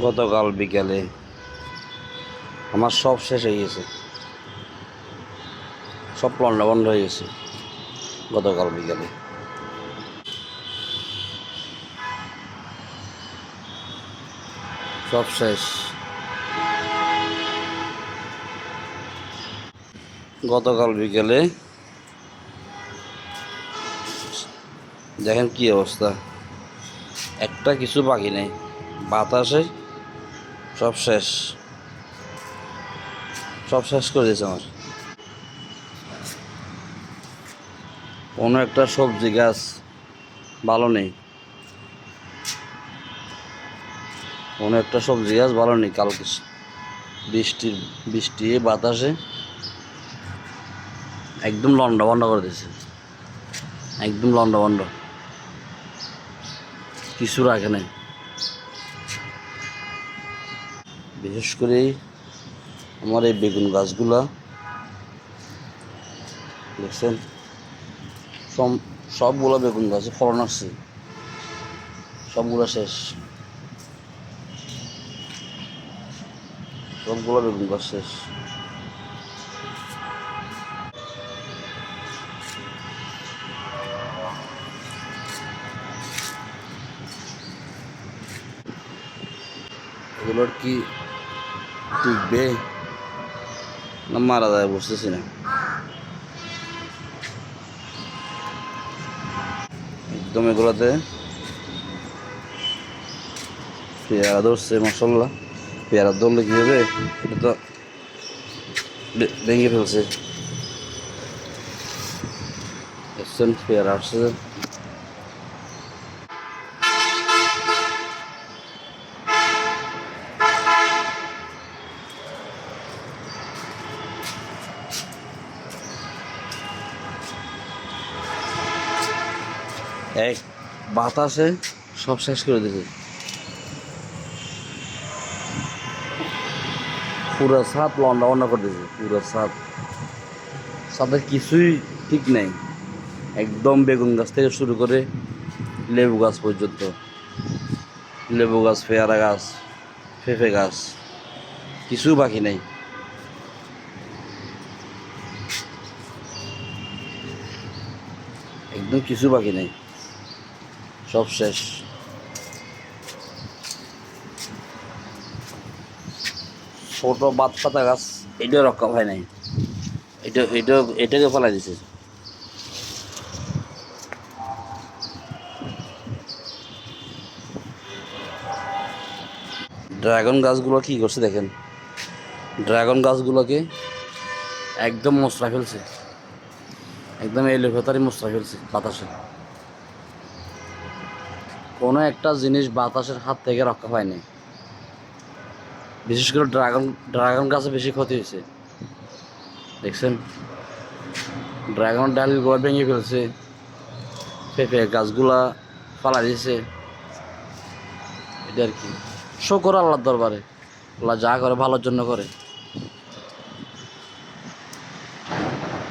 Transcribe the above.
গতকাল বিকেলে আমার সব শেষ হয়ে গেছে, সব লন্ডা বন্ধ হয়ে গেছে। গতকাল বিকেলে সব শেষ। গতকাল বিকেলে দেখেন কি অবস্থা, একটা কিছু বাকি নেই। বাতাসে সব শেষ, সব শেষ করে দিয়েছে আমার। কোনো একটা সবজি গাছ ভালো নেই, কোনো একটা সবজি গাছ ভালো নেই। কালকে বৃষ্টি বাতাসে একদম লন্ডা বন্ড করে দিয়েছে, একদম লন্ডা বন্ড, কিছু রাখে নাই। বিশেষ করে আমার এই বেগুন গাছগুলা দেখছেন, সবগুলো বেগুন গাছে ফলন আসছে, সবগুলো শেষ, সবগুলো বেগুন গাছ শেষ। এগুলোর কি টিকবে না মারা যায় বুঝতেছি না। একদম এগুলোতে পেয়ারা ধরছে, মশলা পেয়ারা ধরলে কি হবে, এটা তো ভেঙে ফেলছে। দেখছেন পেয়ারা আসছে, এক বাতাসে সব শেষ করে দিয়েছে। পুরো ছাদ লন্ডা বন্ডা করে দিয়েছে, পুরো ছাদের কিছুই ঠিক নেই। একদম বেগুন গাছ থেকে শুরু করে লেবু গাছ পর্যন্ত, লেবু গাছ, পেয়ারা গাছ, পেঁপে গাছ, কিছু বাকি নেই। একদম কিছু বাকি নেই, সব শেষ। ছোট বাত পাতা গাছ এটা রক্ষা হয় নাই, এটাকে ফেলাই দিছে। ড্রাগন গাছগুলো কি করছে দেখেন, ড্রাগন গাছগুলোকে একদম মশলা ফেলছে, একদম এলো ভেতরে মশলা ফেলছে বাতাসে। কোনো একটা জিনিস বাতাসের হাত থেকে রক্ষা পায়নি। বিশেষ করে ড্রাগন গাছে বেশি ক্ষতি হয়েছে। দেখছেন ড্রাগন ডালগুলো ভেঙে ফেলছে, পেঁপে গাছগুলা ফালা দিয়েছে। এটা আর কি, শুকর আল্লাহর দরবারে, আল্লাহ যা করে ভালোর জন্য করে।